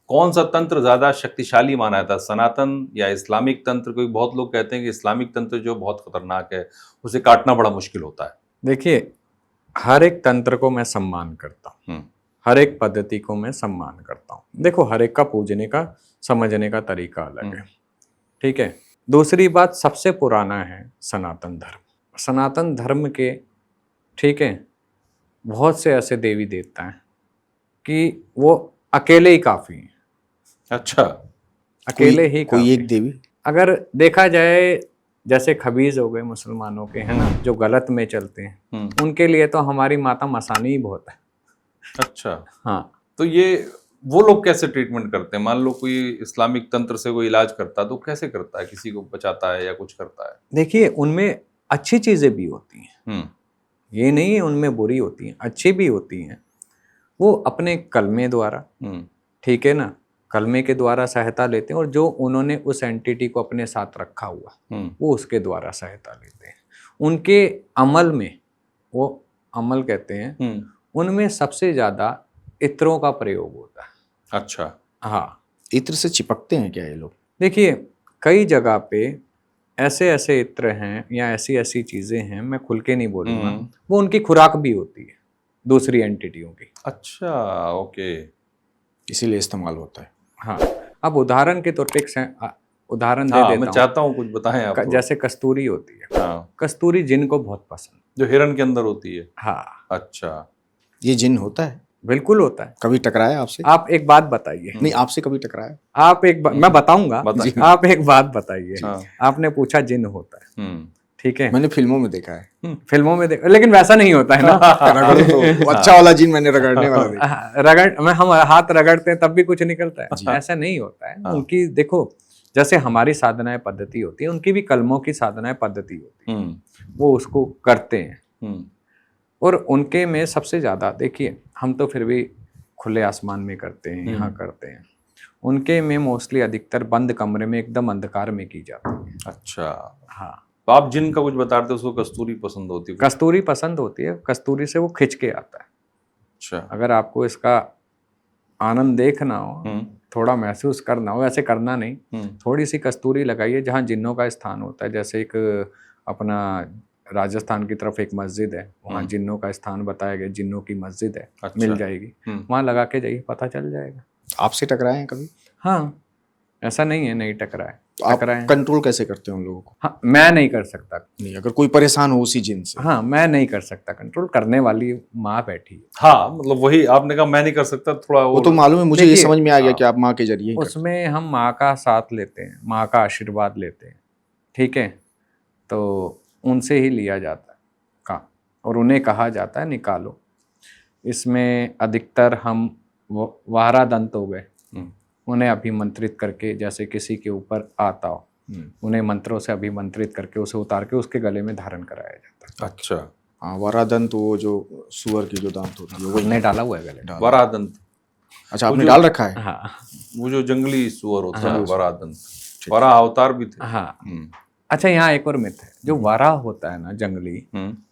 कौन सा तंत्र ज्यादा शक्तिशाली माना जाता है, सनातन या इस्लामिक तंत्र? क्योंकि बहुत लोग कहते हैं कि इस्लामिक तंत्र जो बहुत खतरनाक है, उसे काटना बड़ा मुश्किल होता है। देखिए, हर एक तंत्र को मैं सम्मान करता हूँ, हर एक पद्धति को मैं सम्मान करता हूँ। देखो, हर एक का पूजने का, समझने का तरीका अलग है, ठीक है। दूसरी बात, सबसे पुराना है सनातन धर्म। सनातन धर्म के, ठीक है, बहुत से ऐसे देवी देवता हैं कि वो अकेले ही काफी हैं। अच्छा, अकेले ही कोई काफी एक देवी? अगर देखा जाए, जैसे खबीज हो गए मुसलमानों के, है ना, जो गलत में चलते हैं, उनके लिए तो हमारी माता मसानी ही बहुत है। अच्छा। हाँ, तो ये वो लोग कैसे ट्रीटमेंट करते हैं? मान लो कोई इस्लामिक तंत्र से कोई इलाज करता है तो कैसे करता है, किसी को बचाता है या कुछ करता है? देखिए, उनमें अच्छी चीजें भी होती हैं, ये नहीं है उनमें बुरी होती हैं, अच्छी भी होती हैं। वो अपने कलमे द्वारा, ठीक है ना, कलमे के द्वारा सहायता लेते हैं, और जो उन्होंने उस एंटिटी को अपने साथ रखा हुआ वो उसके द्वारा सहायता लेते हैं। उनके अमल में, वो अमल कहते हैं, उनमें सबसे ज्यादा इत्रों का प्रयोग होता है। अच्छा। हाँ, इत्र से चिपकते हैं क्या ये लोग? देखिए, कई जगह पे ऐसे ऐसे इत्र हैं या ऐसी ऐसी चीजें हैं, मैं खुल के नहीं बोलूंगा, वो उनकी खुराक भी होती है दूसरी एंटिटियों की। अच्छा, ओके। इसीलिए इस्तेमाल होता है। हाँ, अब उदाहरण के तौर पे उदाहरण दे हाँ, देता मैं हूँ। चाहता हूँ कुछ बताएं आप। जैसे कस्तूरी होती है, हाँ, कस्तूरी जिन को बहुत पसंद। जो हिरन के अंदर होती है। हाँ, अच्छा। ये जिन होता है? बिल्कुल होता है। कभी टकराया आपसे? आप एक बात बताइए। नहीं, आपसे कभी टकराया? मैं बताऊंगा। बताइए। आप एक बात बताइए। हाँ। आपने पूछा जिन होता है, ठीक है, मैंने फिल्मों में देखा है। फिल्मों में लेकिन वैसा नहीं होता है ना। रगड़ो तो वो अच्छा वाला जिन मैंने रगड़ने वाला देखा। हम हाथ रगड़ते हैं तब भी कुछ निकलता है, ऐसा नहीं होता है। उनकी देखो, जैसे हमारी साधनाएं पद्धति होती है, उनकी भी कलमों की साधनाएं पद्धति होती है, वो उसको करते हैं। और उनके में सबसे ज्यादा, देखिए, हम तो फिर भी खुले आसमान में करते हैं, यहाँ करते हैं। उनके में मोस्टली अधिकतर बंद कमरे में एकदम अंधकार में की जाती है। अच्छा। हाँ, तो आप जिन का कुछ बता रहे थे, उसको कस्तूरी पसंद होती है? कस्तूरी पसंद होती है, कस्तूरी से वो खिंच के आता है। अच्छा। अगर आपको इसका आनंद देखना हो, थोड़ा महसूस करना हो, ऐसे करना नहीं, थोड़ी सी कस्तूरी लगाइए जहाँ जिन्नों का स्थान होता है। जैसे एक अपना राजस्थान की तरफ एक मस्जिद है, वहाँ जिन्नों का स्थान बताया गया, जिन्नों की मस्जिद है। अच्छा। मिल जाएगी, वहाँ लगा के जाइए, पता चल जाएगा। आपसे टकराए हैं कभी? हाँ, ऐसा नहीं है नहीं टकराए। आप कंट्रोल कैसे करते हैं उन लोगों को? हाँ, मैं नहीं कर सकता। नहीं, अगर कोई परेशान हो उसी जिन से? हाँ, मैं नहीं कर सकता कंट्रोल, करने वाली माँ बैठी है। हाँ, मतलब वही आपने कहा, मैं नहीं कर सकता, थोड़ा वो तो मालूम है मुझे, ये समझ में आ गया कि आप माँ के जरिए उसमें हम माँ का साथ लेते हैं, माँ का आशीर्वाद लेते हैं, ठीक है। तो उनसे ही लिया जाता है काम, और उन्हें कहा जाता है निकालो। इसमें अधिकतर हम वारा दंत हो गए, उन्हें अभिमंत्रित करके, जैसे किसी के ऊपर आता हो, उन्हें मंत्रों से अभिमंत्रित करके उसे उतार के उसके गले में धारण कराया जाता है। अच्छा। हाँ, वरादंत, वो जो सुअर की जो दांत होती है, हमने डाला हुआ है गले। वरादंत? अच्छा, आपने डाल रखा है? हाँ, वो जो जंगली सुअर होता है, वरादंत। वरा अवतार भी थे। हाँ। अच्छा, यहाँ एक और मिथ है, जो वारा होता है ना जंगली,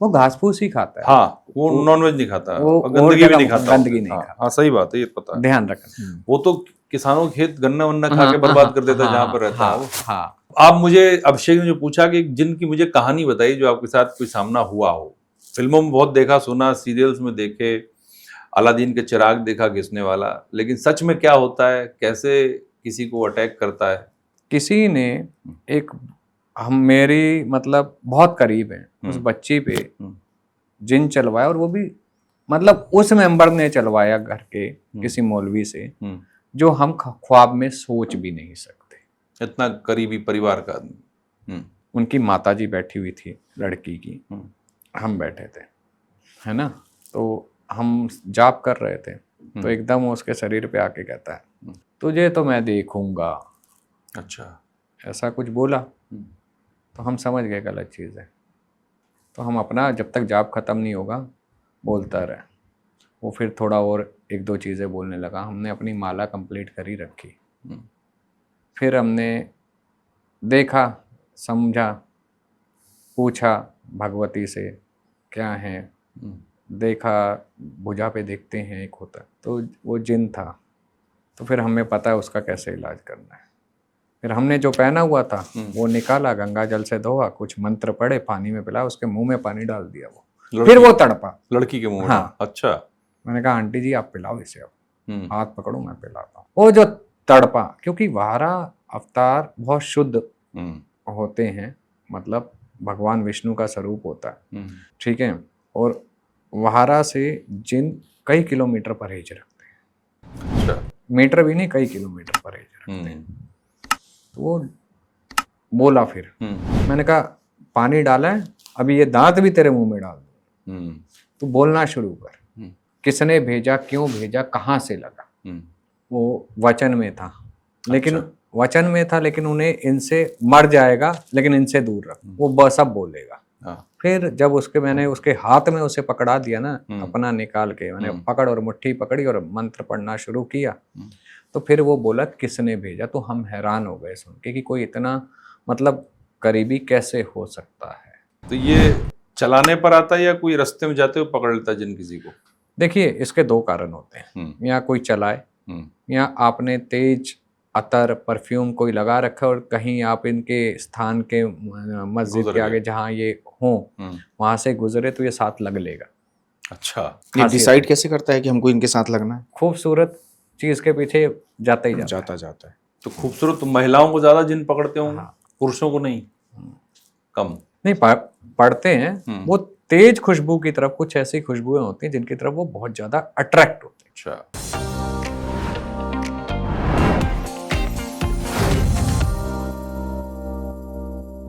वो घास फूस ही खाता है। हाँ, वो नॉनवेज नहीं खाता, वो गंदगी भी नहीं खाता। गंदगी नहीं खाता। हाँ, सही बात है, ये पता है। ध्यान रखना। वो तो किसानों के खेत गन्ना वन्ना खा के बर्बाद कर देता है जहाँ पर रहता है वो। हाँ। आप मुझे, अभिषेक ने जो पूछा कि जिनकी मुझे कहानी बताइए जो आपके साथ कोई सामना हुआ हो। फिल्मों में बहुत देखा सुना, सीरियल्स में देखे, अलादीन के चिराग देखा घिसने वाला, लेकिन सच में क्या होता है, कैसे किसी को अटैक करता है? किसी ने एक, हम मेरी मतलब बहुत करीब है, उस बच्ची पे जिन चलवाया, और वो भी मतलब उस मेंबर ने चलवाया घर के किसी मौलवी से, जो हम ख्वाब में सोच भी नहीं सकते। इतना करीबी परिवार का आदमी। उनकी माताजी बैठी हुई थी लड़की की, हम बैठे थे, है ना, तो हम जाप कर रहे थे, तो एकदम वो उसके शरीर पे आके कहता है, तुझे तो मैं देखूंगा। अच्छा। ऐसा कुछ बोला, तो हम समझ गए गलत चीज़ है। तो हम अपना, जब तक जाप खत्म नहीं होगा, बोलता रहे। वो फिर थोड़ा और एक दो चीज़ें बोलने लगा। हमने अपनी माला कंप्लीट कर ही रखी। फिर हमने देखा, समझा, पूछा भगवती से क्या है, देखा, भुजा पे देखते हैं एक होता, तो वो जिन था। तो फिर हमें पता है उसका कैसे इलाज करना है। फिर हमने जो पहना हुआ था वो निकाला, गंगा जल से धोआ, कुछ मंत्र पढ़े, पानी में पिला, उसके मुंह में पानी डाल दिया, वो फिर वो तड़पा लड़की के मुंह में? हाँ। अच्छा। मैंने कहा आंटी जी आप पिलाओ इसे, अब हाथ पकड़ो मैं पिलाता हूँ। वो जो तड़पा, क्योंकि 12 अवतार बहुत शुद्ध होते हैं, मतलब भगवान विष्णु का स्वरूप होता है, ठीक है, और वारा से जिन कई किलोमीटर परहेज रखते हैं। अच्छा। मीटर भी नहीं, कई किलोमीटर परहेज रखते हैं। तो वो बोला फिर मैंने कहा पानी डाला है, अभी ये दांत भी तेरे मुंह में डाल दूं, तू बोलना शुरू कर, किसने भेजा, क्यों भेजा, कहाँ से लगा। वो वचन में था, लेकिन वचन में था, लेकिन उन्हें इनसे मर जाएगा लेकिन इनसे दूर रख, वो बस सब बोलेगा। फिर जब मैंने उसके हाथ में उसे पकड़ा दिया ना, अपना निकाल के मैंने पकड़ और मुट्ठी पकड़ी और मंत्र पढ़ना शुरू किया, तो फिर वो बोला किसने भेजा। तो हम हैरान हो गए सुन के कि कोई इतना मतलब करीबी कैसे हो सकता है। तो ये चलाने पर आता है या कोई रास्ते में जाते हुए पकड़ लेता है जिन किसी को? देखिए इसके 2 कारण होते हैं, या कोई चलाए, या आपने तेज अतर परफ्यूम कोई लगा रखा है और कहीं आप इनके स्थान के मस्जिद के आगे जहाँ ये हो वहां से गुजरे तो ये साथ लग लेगा। अच्छा। ये डिसाइड कैसे करता है कि हमको इनके साथ लगना है? खूबसूरत चीज के पीछे जाता ही जाता है। तो खूबसूरत महिलाओं को ज्यादा जिन पकड़ते होंगे, पुरुषों को नहीं? कम नहीं पढ़ते हैं, वो तेज खुशबू की तरफ, कुछ ऐसी खुशबुएं होती हैं जिनकी तरफ वो बहुत ज्यादा अट्रैक्ट होते हैं। अच्छा।